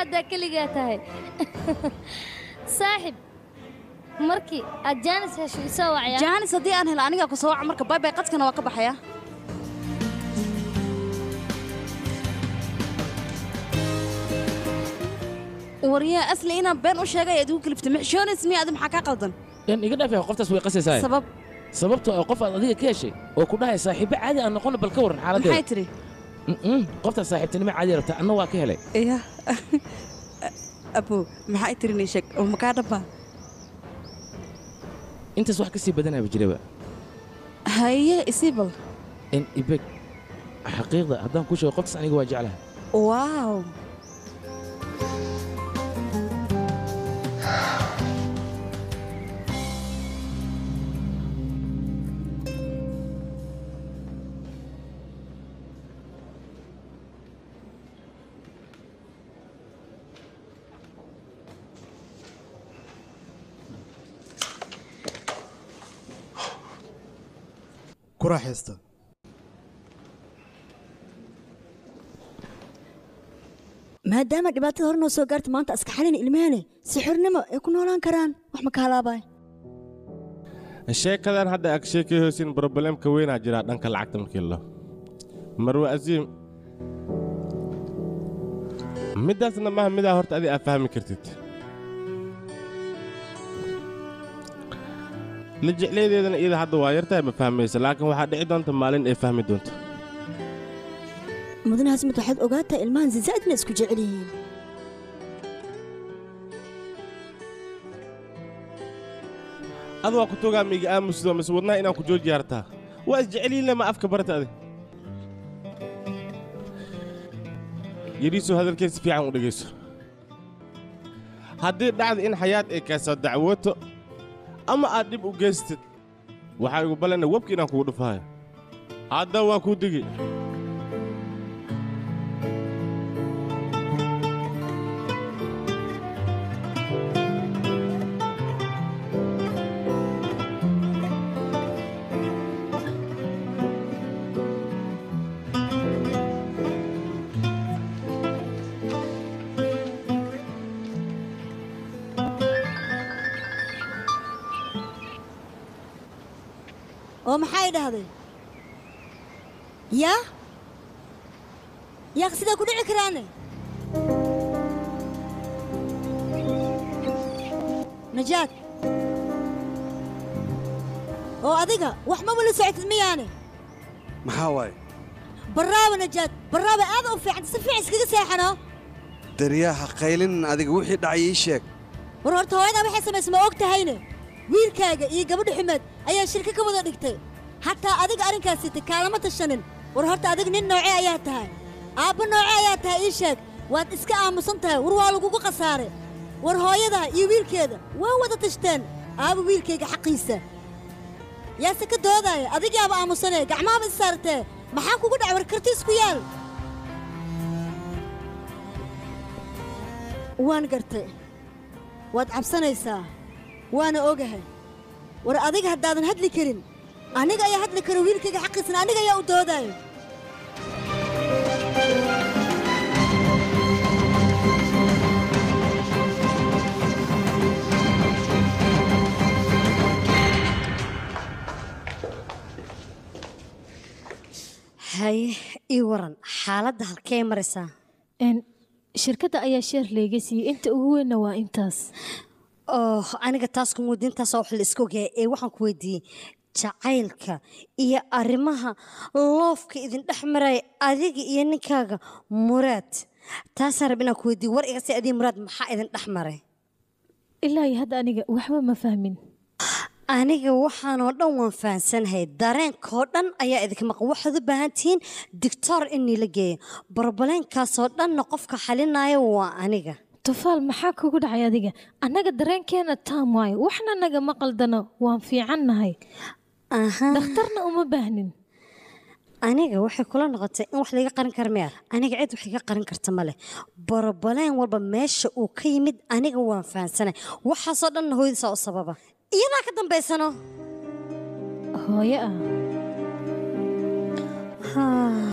هذا كل جاتها صاحب مركي الجانس هشو يسوى عيا جانس هدي أنا هلا أنا كسوى عمرك باي باي قد كنا واقب حياة وريا أصلي أنا بين وشجع يدوك اللي بتمح شلون اسمي أدم حكا قلدن يعني يقدر فيها وقفت أسوي قصة ساي سبب سببته أوقف هذه كيشي وكلها صاحبة عادي أن نقول بالكور على ده محيتري قفت صاحبتي ما عادي ربط أنا واكهلي إيه أبو محيتري نشك ومكادبة أنت سوح كسي بدنا بجربة هي إسيبل إن إبك حقيقة هذا كل شيء قفت أنا جواجع لها واو كرة حيستا ما دام دبعت هرنا سوقرت ما أنت أسكحلين إلماني سحرنا ما يكون هلان كران وحمك هلاباي الشيء كذا هذا أكشي كيسين بروبلم كوين أجرا دانك العقد من كله مروة أزيم مدة ما مدة هرت أدي أفهم كرتت لجأ لي إذا هذا وايرته بفهميس لكن واحد عيد أنت مالين إفهم دونت مدن هاسمة واحد أوقاتها إلمان زاد ناس كجعلين أذوا كتوجا ميجا أمس ودنا إنا كجوج جارتها وأجعلين لما أفكبرت هذه يريسو هذا الكيس في عام ودقيسو هذه بعد إن حياة إكاسة دعوته أما أدب وجست وحاجة بلنا وبكي ناكود فيها هذا وكودي ومحايد هذا يا أخي سيدا كل عكراني نجاة أديك وحمام ولا ساعة المياني محاواي برابة نجاة برابة هذا وفي عند سفيع سكيك ساحنا درياها قيلين أديك وحي دعيشك ورهرت هوايدا بحسن اسمه وقتها هيني wiilkaaga iyo gabadha Axmed ayaa shirka ka wada dhigtay hatta adiga arinkaasi kaalmo tashanin war horta adiga nin noocee ayaa tahay aaba noocee ayaa tahay ii sheeg waad iska aamusan tahay war waa lagu qasaaray war hooyada iyo wiilkeeda waa wada tashteen aaba wiilkayga xaqiisa yaa saka dooday adiga aaba aamusanay gacmaha isartay maxaa kugu dhacay war kartiis ku yaal waan gartay waad cabsanaysaa وانا اوغه ور اديق هدادن هدلي كرين انيغا يا هدلي كرو ويلكيغا حقيسنا انيغا يا ودوداي هاي اي ورن حالده halkee maraysa shirkadda ayaa sheer leegaysiiyay inta ugu weyn waa intaas aniga taas ku muudinta soo xil isku geey waxaan ku weydiiyay jacaylka iyo arrimaha loofka idin dhaxmaray adiga iyo ninkaaga Muraad taas rabina ku weydiiyay war iga si adii Muraad maxaa idin dhaxmaray ilaa hadda aniga waxba ma fahmin aniga waxaan oo dhan waan fahansanahay dareenkoo dhan ayaa idinka maqan waxaad u baahan tihiin doctor inii la geeyo barbaleenkaasoo dhanna qofka xalinaya waa aniga tufaal maxaa kugu dhacay adiga annaga dareenkeena taam waayo waxna naga ma qaldano waan fiicannahay dhakhtarna uma baahnin aniga waxay kula noqotay in wax laga qarin karo miyaa aniga cid wax iga qarin karta ma leh barbaleen walba meesha uu ka yimid aniga waan fahansanahay waxaasoo dhanna hooyadiisa u sababa iyadaa ka dambaysano hooyo ah